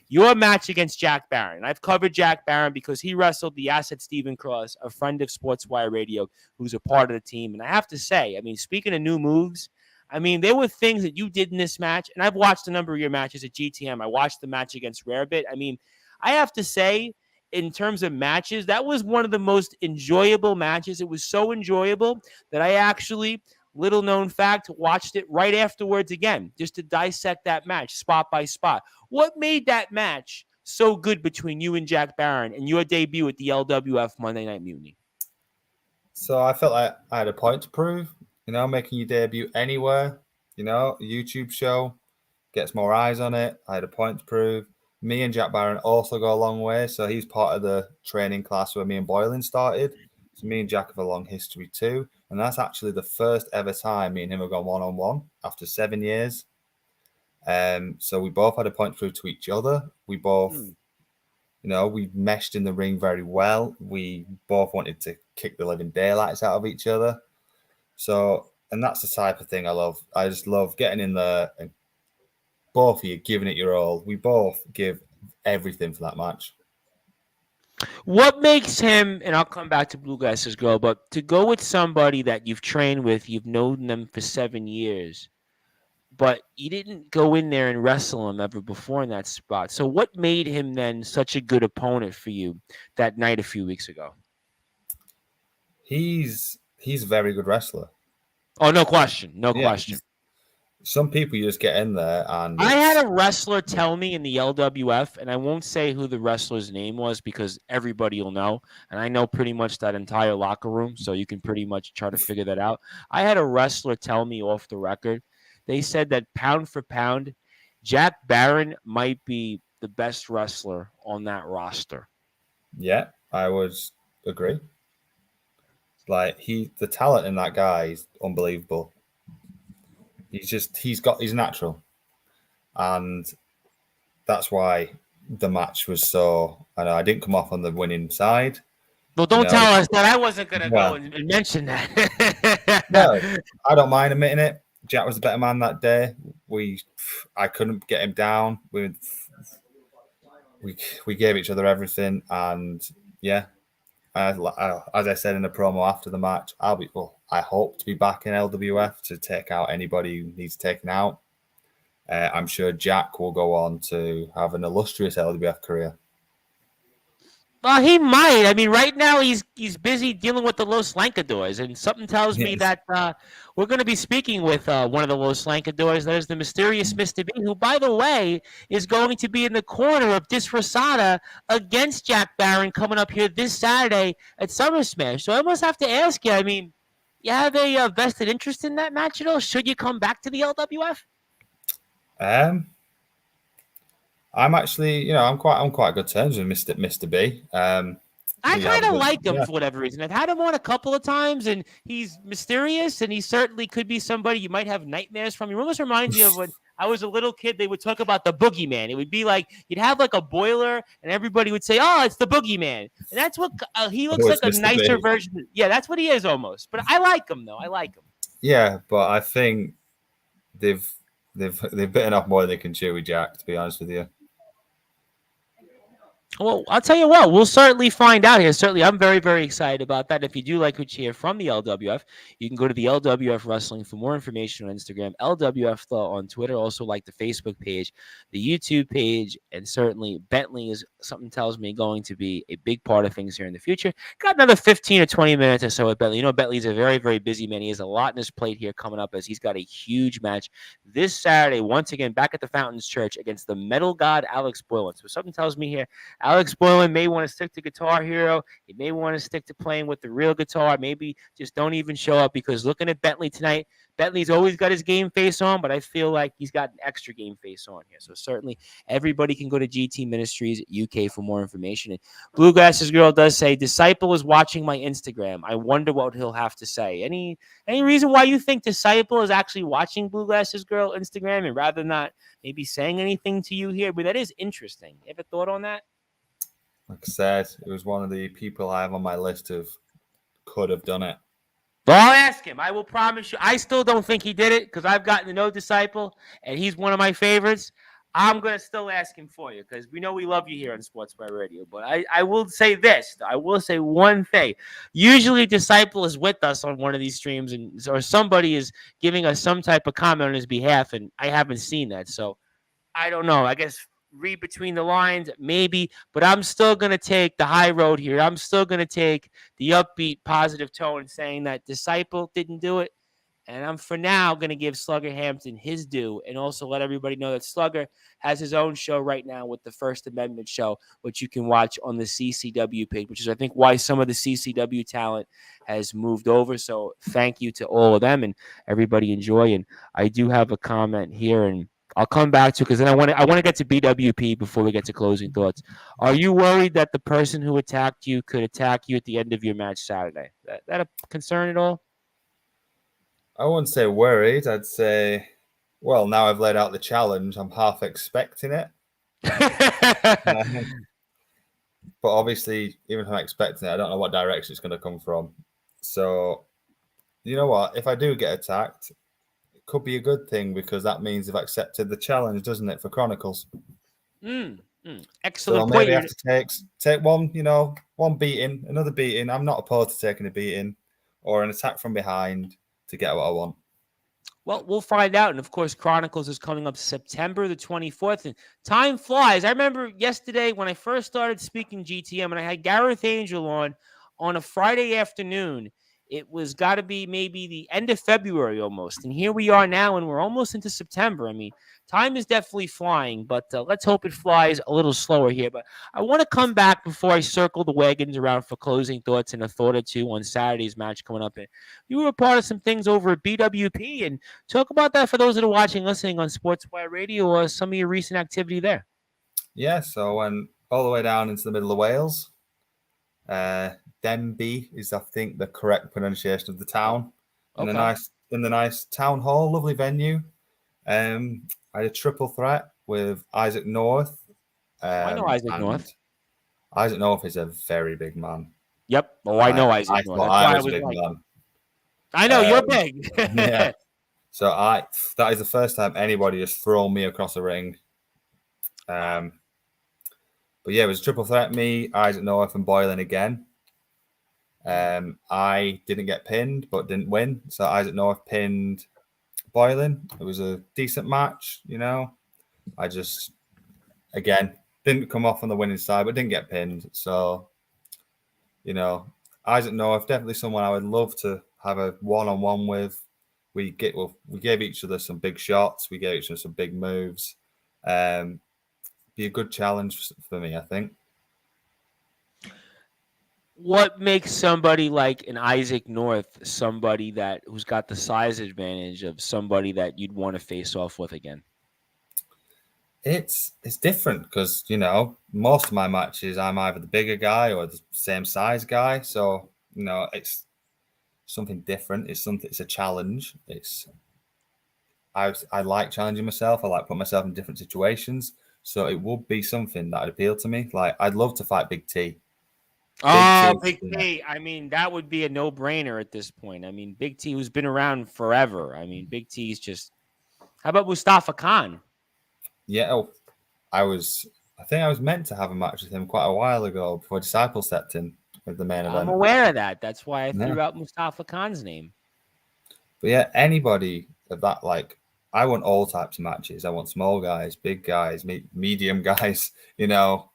Your match against Jack Barron. I've covered Jack Barron because he wrestled the asset Stephen Cross, a friend of Sportswire Radio, who's a part of the team. And I have to say, I mean, speaking of new moves, I mean, there were things that you did in this match, and I've watched a number of your matches at GTM. I watched the match against Rarebit. I mean, I have to say, in terms of matches, that was one of the most enjoyable matches. It was so enjoyable that I actually, little known fact, watched it right afterwards again, just to dissect that match spot by spot. What made that match so good between you and Jack Barron and your debut at the LWF Monday Night Mutiny? So I felt like I had a point to prove, making your debut anywhere, a YouTube show gets more eyes on it. I had a point to prove. Me and Jack Barron also go a long way. So he's part of the training class where me and Boylan started. So me and Jack have a long history too. And that's actually the first ever time me and him have gone one-on-one after 7 years. So we both had a point to prove to each other. We both, we meshed in the ring very well. We both wanted to kick the living daylights out of each other. So, and that's the type of thing I love. I just love getting in there and both of you giving it your all. We both give everything for that match. What makes him, and I'll come back to Blue Glasses Girl, but to go with somebody that you've trained with, you've known them for 7 years, but you didn't go in there and wrestle him ever before in that spot. So what made him then such a good opponent for you that night a few weeks ago? He's a very good wrestler. Oh, no question. No question. Some people you just get in there and I had a wrestler tell me in the LWF, and I won't say who the wrestler's name was because everybody will know, and I know pretty much that entire locker room, so you can pretty much try to figure that out. I had a wrestler tell me off the record, they said that pound for pound, Jack Barron might be the best wrestler on that roster. Yeah, I would agree. Like the talent in that guy is unbelievable. He's natural. And that's why the match was so, I know I didn't come off on the winning side. Well, don't tell us that. I wasn't going to go and mention that. No, I don't mind admitting it. Jack was the better man that day. I couldn't get him down. We gave each other everything. And yeah, as I said in the promo after the match, I hope to be back in LWF to take out anybody who needs taken out. I'm sure Jack will go on to have an illustrious LWF career. Well, he might. I mean, right now he's busy dealing with the Los Lankadors, and something tells me that we're going to be speaking with one of the Los Lankadors. That is the mysterious Mr. B, who, by the way, is going to be in the corner of Disrasada against Jack Barron coming up here this Saturday at Summer Smash. So I must have to ask you, I mean, you have a vested interest in that match at all? Should you come back to the LWF? I'm actually, I'm quite good terms with Mr. B. I kind of like him for whatever reason. I've had him on a couple of times, and he's mysterious, and he certainly could be somebody you might have nightmares from. He almost reminds me of when I was a little kid. They would talk about the boogeyman. It would be like you'd have like a boiler, and everybody would say, "Oh, it's the boogeyman," and that's what he looks like, a Mr. nicer version. Yeah, that's what he is almost. But I like him though. I like him. Yeah, but I think they've bitten off more than they can chew with Jack, to be honest with you. Well, I'll tell you what, we'll certainly find out here. Certainly, I'm very, very excited about that. If you do like what you hear from the LWF, you can go to the LWF Wrestling for more information on Instagram, LWF on Twitter, also like the Facebook page, the YouTube page, and certainly Bentley is, something tells me, going to be a big part of things here in the future. Got another 15 or 20 minutes or so with Bentley. You know, Bentley's a very, very busy man. He has a lot in his plate here coming up as he's got a huge match this Saturday, once again, back at the Fountains Church against the metal god Alex Boylan. So something tells me here, Alex Boylan may want to stick to Guitar Hero. He may want to stick to playing with the real guitar. Maybe just don't even show up, because looking at Bentley tonight, Bentley's always got his game face on, but I feel like he's got an extra game face on here. So certainly everybody can go to GT Ministries UK for more information. And Blue Glasses Girl does say, Disciple is watching my Instagram. I wonder what he'll have to say. Any reason why you think Disciple is actually watching Blue Glasses Girl Instagram and rather not maybe saying anything to you here? But that is interesting. You ever thought on that? Like I said, it was one of the people I have on my list of could have done it. Well, I'll ask him. I will promise you. I still don't think he did it because I've gotten to know Disciple, and he's one of my favorites. I'm going to still ask him for you because we know we love you here on Sportzwire Radio. But I will say this. I will say one thing. Usually Disciple is with us on one of these streams, or somebody is giving us some type of comment on his behalf, and I haven't seen that. So I don't know. I guess read between the lines, maybe, but I'm still going to take the high road here. I'm still going to take the upbeat, positive tone, saying that Disciple didn't do it. And I'm for now going to give Slugger Hampton his due and also let everybody know that Slugger has his own show right now with the First Amendment show, which you can watch on the CCW page, which is, I think, why some of the CCW talent has moved over. So thank you to all of them and everybody enjoy. And I do have a comment here, and I'll come back to, because then I want to get to BWP before we get to closing thoughts. Are you worried that the person who attacked you could attack you at the end of your match Saturday? That a concern at all? I wouldn't say worried. I'd say, well, now I've laid out the challenge, I'm half expecting it. But obviously, even if I'm expecting it, I don't know what direction it's going to come from. So, you know what? If I do get attacked, it could be a good thing because that means I've accepted the challenge, doesn't it, for Chronicles? So Excellent point. maybe I have to take one, one beating, another beating. I'm not opposed to taking a beating or an attack from behind to get what I want. Well, we'll find out. And of course, Chronicles is coming up September the 24th. And time flies. I remember yesterday when I first started speaking GTM and I had Gareth Angel on a Friday afternoon. It was got to be maybe the end of February almost. And here we are now, and we're almost into September. I mean, time is definitely flying, but let's hope it flies a little slower here. But I want to come back before I circle the wagons around for closing thoughts and a thought or two on Saturday's match coming up. And you were a part of some things over at BWP, and talk about that for those that are watching, listening on Sportswire Radio or some of your recent activity there. Yeah, so I went all the way down into the middle of Wales. Denbigh is, I think, the correct pronunciation of the town. In the nice town hall, lovely venue. I had a triple threat with Isaac North. I know Isaac North. Isaac North is a very big man. Yep. Oh, I know Isaac North. That's why I was a big man. I know you're big. Yeah. So that is the first time anybody has thrown me across a ring. But yeah, it was a triple threat, me, Isaac North, and Boylan again. I didn't get pinned, but didn't win. So Isaac North pinned Boylan. It was a decent match, I just, again, didn't come off on the winning side, but didn't get pinned. So, Isaac North, definitely someone I would love to have a one-on-one with. We gave each other some big shots. We gave each other some big moves. Be a good challenge for me, I think. What makes somebody like an Isaac North somebody who's got the size advantage of somebody that you'd want to face off with again? It's different because, most of my matches, I'm either the bigger guy or the same size guy. So, it's something different. It's a challenge. I like challenging myself. I like putting myself in different situations. So it would be something that would appeal to me. Like, I'd love to fight Big T. Big T. I mean, that would be a no-brainer at this point. I mean, Big T, who's been around forever. I mean, Big T's just... How about Mustafa Khan? Yeah, I think I was meant to have a match with him quite a while ago before Disciple stepped in with the main event. I'm aware of that. That's why I threw out Mustafa Khan's name. But yeah, anybody of that, like, I want all types of matches. I want small guys, big guys, medium guys, Well,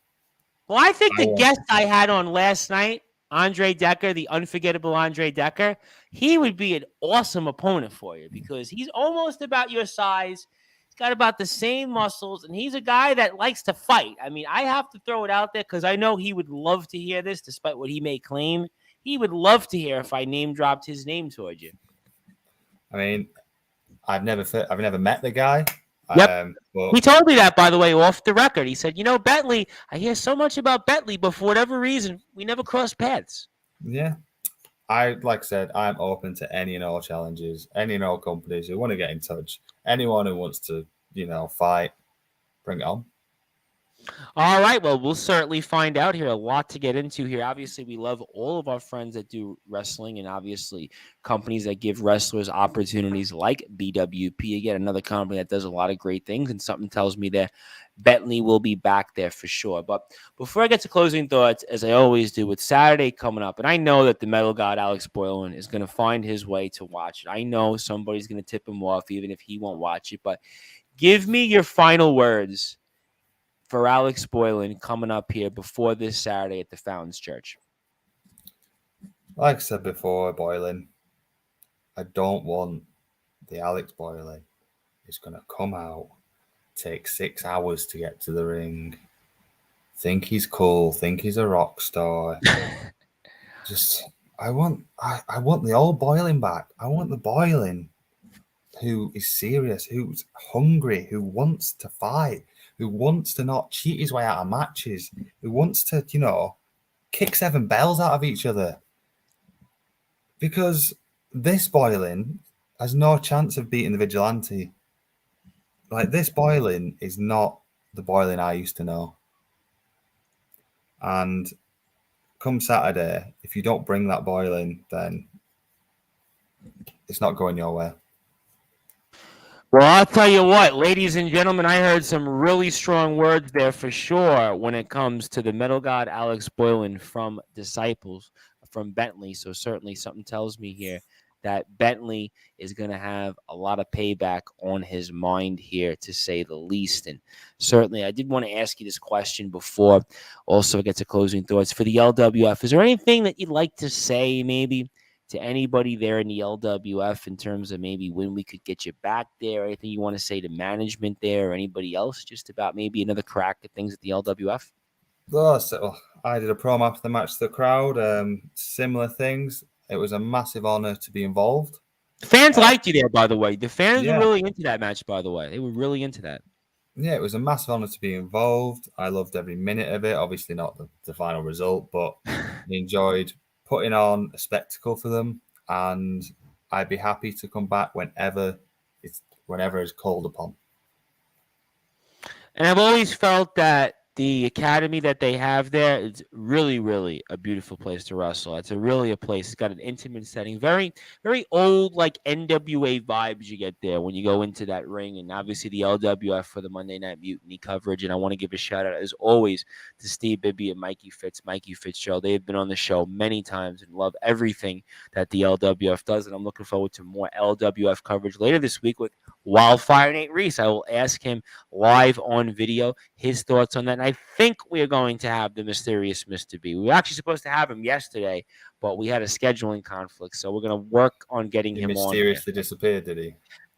I think the guest I had on last night, Andre Decker, the unforgettable Andre Decker, he would be an awesome opponent for you because he's almost about your size. He's got about the same muscles, and he's a guy that likes to fight. I mean, I have to throw it out there because I know he would love to hear this, despite what he may claim. He would love to hear if I name dropped his name towards you. I mean, I've never met the guy. Yep. He told me that, by the way, off the record. He said, Bentley, I hear so much about Bentley, but for whatever reason, we never crossed paths. Yeah. Like I said, I'm open to any and all challenges, any and all companies who want to get in touch. Anyone who wants to, fight, bring it on. All right. Well, we'll certainly find out here. A lot to get into here. Obviously, we love all of our friends that do wrestling and obviously companies that give wrestlers opportunities like BWP. Again, another company that does a lot of great things, and something tells me that Bentley will be back there for sure. But before I get to closing thoughts, as I always do, with Saturday coming up, and I know that the Metal God, Alex Boylan, is going to find his way to watch it. I know somebody's going to tip him off, even if he won't watch it. But give me your final words for Alex Boylan coming up here before this Saturday at the Fountains Church. Like I said before, Boylan, I don't want the Alex Boylan who's going to come out, take 6 hours to get to the ring, think he's cool, think he's a rock star. I want the old Boylan back. I want the Boylan who is serious, who's hungry, who wants to fight, who wants to not cheat his way out of matches, who wants to, kick 7 bells out of each other. Because this Boylan has no chance of beating the vigilante. Like, this Boylan is not the Boylan I used to know. And come Saturday, if you don't bring that Boylan, then it's not going your way. Well, I'll tell you what, ladies and gentlemen, I heard some really strong words there for sure when it comes to the metal god Alex Boylan from Disciples, from Bentley. So certainly something tells me here that Bentley is going to have a lot of payback on his mind here, to say the least. And certainly I did want to ask you this question before also I get to closing thoughts. For the LWF, is there anything that you'd like to say maybe to anybody there in the LWF in terms of maybe when we could get you back there? Anything you want to say to management there or anybody else just about maybe another crack at things at the LWF? So I did a promo after the match to the crowd. Similar things. It was a massive honor to be involved. Fans liked you there, by the way. The fans were Yeah. really into that match, by the way. They were really into that. Yeah, it was a massive honor to be involved. I loved every minute of it. Obviously not the final result, but I enjoyed putting on a spectacle for them, and I'd be happy to come back whenever it's called upon. And I've always felt that the academy that they have there is really, really a beautiful place to wrestle. It's a place. It's got an intimate setting, very, very old, like NWA vibes you get there when you go into that ring. And obviously the LWF for the Monday Night Mutiny coverage. And I want to give a shout out, as always, to Steve Bibby and Mikey Fitzgerald. They've been on the show many times and love everything that the LWF does. And I'm looking forward to more LWF coverage later this week with Wildfire Nate Reese. I will ask him live on video his thoughts on that. And I think we are going to have the mysterious Mr. B. We were actually supposed to have him yesterday, but we had a scheduling conflict. So we're going to work on getting him on. He mysteriously disappeared, did he?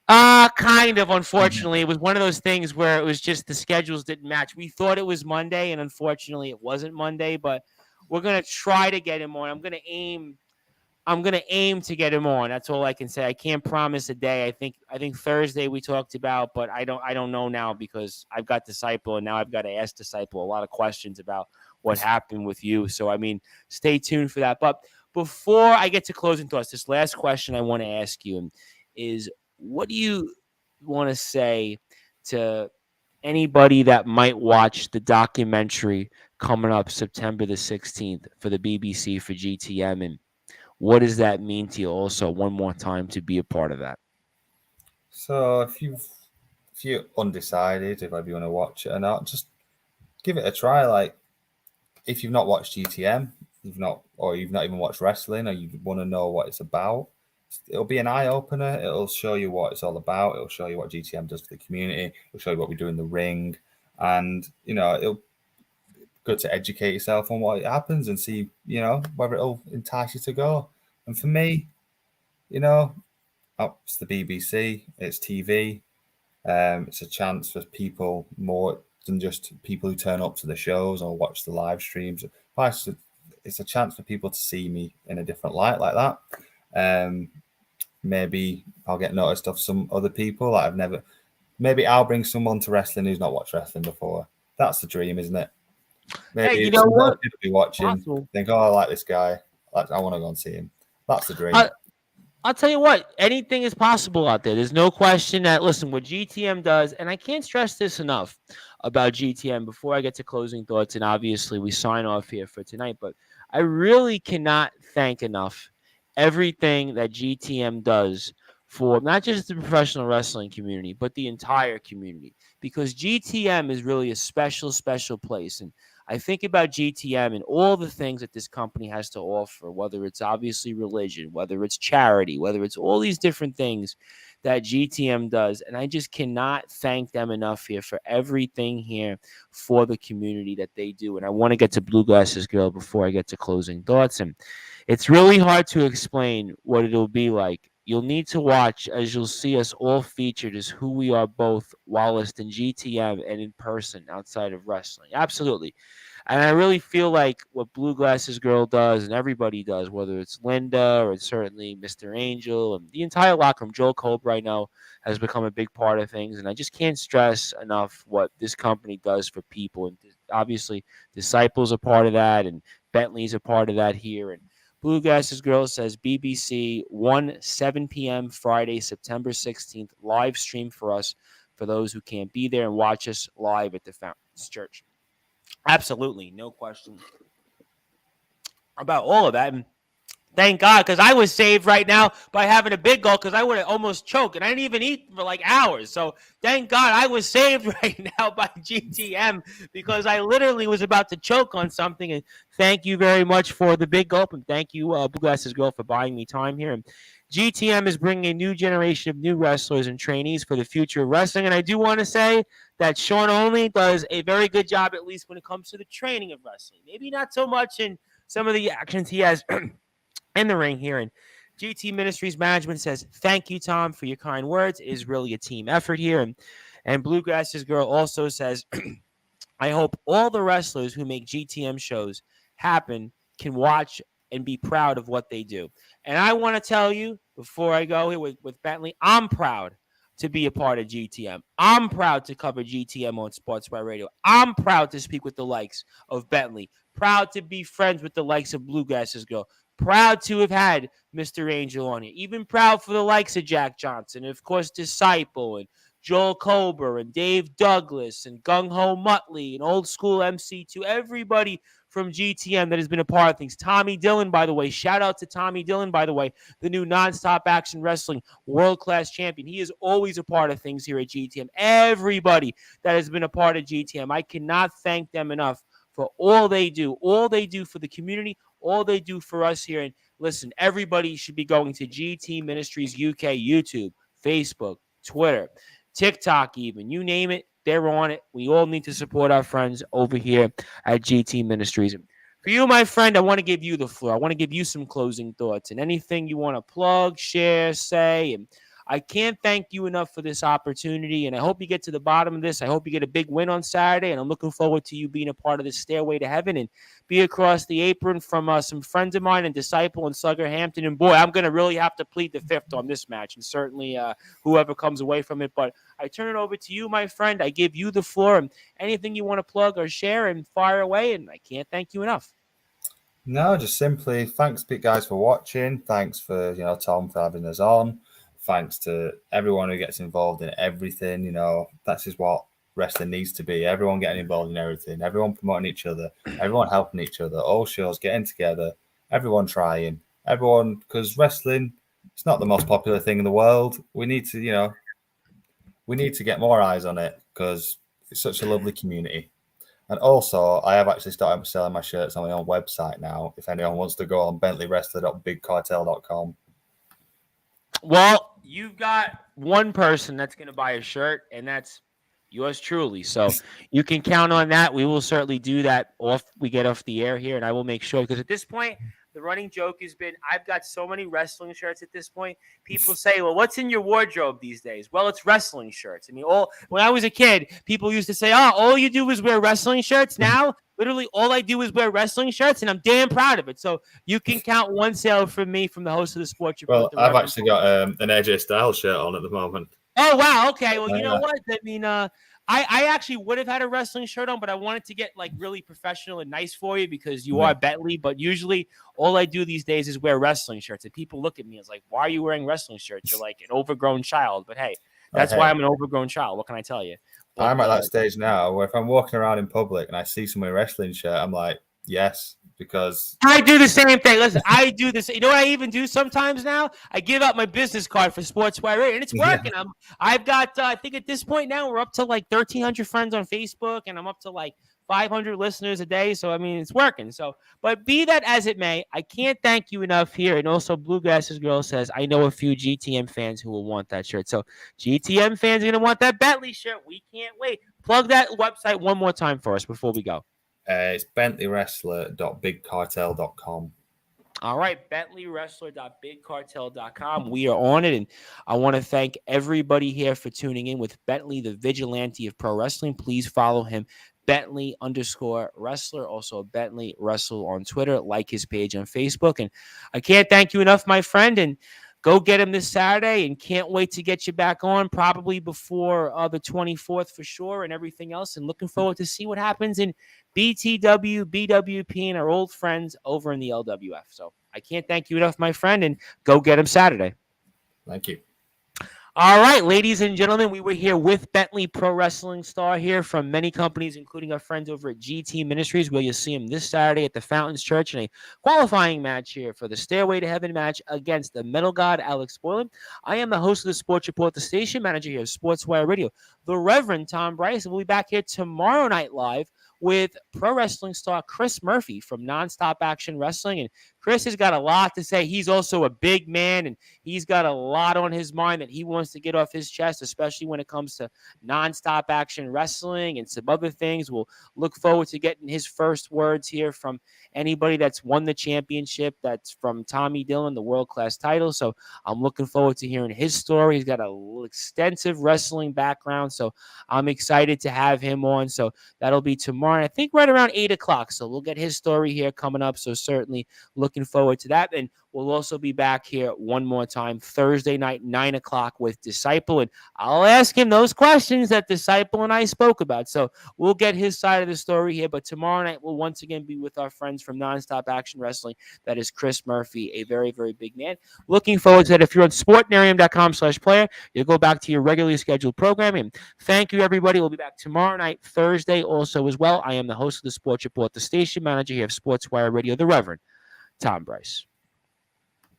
Kind of, unfortunately. It was one of those things where it was just the schedules didn't match. We thought it was Monday, and unfortunately it wasn't Monday, but we're going to try to get him on. I'm going to aim to get him on. That's all I can say. I can't promise a day. I think Thursday we talked about, but I don't know now because I've got Disciple, and now I've got to ask Disciple a lot of questions about what happened with you. So I mean, stay tuned for that. But before I get to closing thoughts, this last question I want to ask you is, what do you want to say to anybody that might watch the documentary coming up September the 16th for the BBC for GTM, and what does that mean to you also, one more time, to be a part of that? So if you're undecided if you want to watch it or not, just give it a try. Like, if you've not watched GTM, you've not even watched wrestling, or you want to know what it's about, it'll be an eye opener. It'll show you what it's all about. It'll show you what GTM does for the community. It'll show you what we do in the ring, and it'll be good to educate yourself on what happens and see whether it'll entice you to go. And for me, it's the BBC, it's TV. It's a chance for people more than just people who turn up to the shows or watch the live streams. It's a chance for people to see me in a different light like that. Maybe I'll get noticed of some other people that I've never. Maybe I'll bring someone to wrestling who's not watched wrestling before. That's the dream, isn't it? Maybe you know what? People be watching, think, "Oh, I like this guy. I want to go and see him." That's the dream. I'll tell you what, anything is possible out there. There's no question that, listen, what GTM does, and I can't stress this enough about GTM before I get to closing thoughts, and obviously we sign off here for tonight, but I really cannot thank enough everything that GTM does for not just the professional wrestling community, but the entire community, because GTM is really a special, special place. And I think about GTM and all the things that this company has to offer, whether it's obviously religion, whether it's charity, whether it's all these different things that GTM does. And I just cannot thank them enough here for everything here for the community that they do. And I want to get to Blue Glasses Girl before I get to closing thoughts. And it's really hard to explain what it'll be like. You'll need to watch, as you'll see us all featured as who we are, both Wallace and GTM, and in person outside of wrestling. Absolutely. And I really feel like what Blue Glasses Girl does, and everybody does, whether it's Linda or certainly Mr. Angel and the entire locker room, Joel Kolb right now has become a big part of things. And I just can't stress enough what this company does for people. And obviously, Disciples are part of that, and Bentley's a part of that here. And Blue Glasses Girl says BBC 7 p.m. Friday, September 16th, live stream for us, for those who can't be there, and watch us live at the Fountains Church. Absolutely. No question about all of that. And thank God, because I was saved right now by having a big goal, because I would have almost choked, and I didn't even eat for like hours. So thank God I was saved right now by GTM, because I literally was about to choke on something. And thank you very much for the big gulp, and thank you, Blue Glasses Girl, for buying me time here. And GTM is bringing a new generation of new wrestlers and trainees for the future of wrestling. And I do want to say that Sean Only does a very good job, at least when it comes to the training of wrestling. Maybe not so much in some of the actions he has in the ring here. And GT Ministries management says, thank you, Tom, for your kind words. It is really a team effort here. And Bluegrass's Girl also says, I hope all the wrestlers who make GTM shows happen can watch and be proud of what they do. And I want to tell you, before I go here with Bentley, I'm proud to be a part of GTM. I'm proud to cover GTM on Sportswire Radio. I'm proud to speak with the likes of Bentley. Proud to be friends with the likes of Bluegrass's Girl. Proud to have had Mr. Angel on here. Even proud for the likes of Jack Johnson. And, of course, Disciple and Joel Kober and Dave Douglas and Gung Ho Muttley and Old School MC2. Everybody from GTM that has been a part of things. Tommy Dillon, by the way. Shout out to Tommy Dillon, by the way, the new Nonstop Action Wrestling world-class champion. He is always a part of things here at GTM. Everybody that has been a part of GTM, I cannot thank them enough for all they do for the community, all they do for us here. And listen, everybody should be going to GT Ministries UK, YouTube, Facebook, Twitter, TikTok even. You name it, they're on it. We all need to support our friends over here at GT Ministries. For you, my friend, I want to give you the floor. I want to give you some closing thoughts and anything you want to plug, share, say. And I can't thank you enough for this opportunity, and I hope you get to the bottom of this. I hope you get a big win on Saturday, and I'm looking forward to you being a part of this stairway to heaven and be across the apron from some friends of mine and Disciple and Slugger Hampton. And boy, I'm going to really have to plead the fifth on this match, and certainly whoever comes away from it. But I turn it over to you, my friend. I give you the floor, and anything you want to plug or share and fire away, and I can't thank you enough. No, just simply thanks, guys, for watching. Thanks for Tom for having us on. Thanks to everyone who gets involved in everything. That's just what wrestling needs to be. Everyone getting involved in everything. Everyone promoting each other. Everyone helping each other. All shows getting together. Everyone trying. Everyone, because wrestling, it's not the most popular thing in the world. We need to, we need to get more eyes on it because it's such a lovely community. And also, I have actually started selling my shirts on my own website now. If anyone wants to go on bentley-wrestler.bigcartel.com. Well, you've got one person that's going to buy a shirt, and that's yours truly. So you can count on that. We will certainly do that we get off the air here, and I will make sure, because at this point, the running joke has been, I've got so many wrestling shirts at this point. People say, well, what's in your wardrobe these days? Well, it's wrestling shirts. I mean, when I was a kid, people used to say, oh, all you do is wear wrestling shirts. Now, literally, all I do is wear wrestling shirts, and I'm damn proud of it. So you can count one sale from me, from the host of the Sports Report. Well, I've actually got an AJ Styles shirt on at the moment. Oh, wow. Okay. Well, you know what? I mean, I actually would have had a wrestling shirt on, but I wanted to get like really professional and nice for you because you are Bentley. But usually all I do these days is wear wrestling shirts. And people look at me as like, why are you wearing wrestling shirts? You're like an overgrown child. But hey, that's why I'm an overgrown child. What can I tell you? But, I'm at that stage now where if I'm walking around in public and I see someone in a wrestling shirt, I'm like, yes, because I do the same thing. Listen, I do this. You know what I even do sometimes now? I give out my business card for Sportswire, and it's working. Yeah. I've got, I think at this point now, we're up to like 1,300 friends on Facebook, and I'm up to like 500 listeners a day. So, I mean, it's working. So, but be that as it may, I can't thank you enough here. And also, Bluegrass's Girl says, I know a few GTM fans who will want that shirt. So, GTM fans are going to want that Bentley shirt. We can't wait. Plug that website one more time for us before we go. It's bentley-wrestler.bigcartel.com. All right, bentley-wrestler.bigcartel.com. We are on it, and I want to thank everybody here for tuning in with Bentley, the vigilante of pro wrestling. Please follow him, Bentley_wrestler, also Bentley Wrestle on Twitter. Like his page on Facebook. And I can't thank you enough, my friend, and go get him this Saturday, and can't wait to get you back on probably before the 24th for sure and everything else. And looking forward to see what happens in BTW, BWP, and our old friends over in the LWF. So I can't thank you enough, my friend, and go get him Saturday. Thank you. All right, ladies and gentlemen, we were here with Bentley Pro Wrestling Star here from many companies, including our friends over at GTM Ministries, where you'll see him this Saturday at the Fountains Church in a qualifying match here for the Stairway to Heaven match against the Metal God, Alex Boylan. I am the host of the Sports Report, the station manager here of Sportswire Radio, the Reverend Tom Bryce, and we'll be back here tomorrow night live with pro wrestling star Chris Murphy from Nonstop Action Wrestling. And Chris has got a lot to say. He's also a big man, and he's got a lot on his mind that he wants to get off his chest, especially when it comes to Nonstop Action Wrestling and some other things. We'll look forward to getting his first words here from anybody that's won the championship. That's from Tommy Dillon, the world-class title. So I'm looking forward to hearing his story. He's got an extensive wrestling background, so I'm excited to have him on. So that'll be tomorrow, I think right around 8 o'clock. So we'll get his story here coming up. So certainly looking forward to that. And we'll also be back here one more time Thursday night, 9 o'clock with Disciple. And I'll ask him those questions that Disciple and I spoke about. So we'll get his side of the story here. But tomorrow night, we'll once again be with our friends from Nonstop Action Wrestling. That is Chris Murphy, a very, very big man. Looking forward to that. If you're on sportnarium.com/player, you'll go back to your regularly scheduled programming. Thank you, everybody. We'll be back tomorrow night, Thursday also as well. I am the host of the Sports Report, the station manager here of Sportswire Radio, the Reverend Tom Bryce.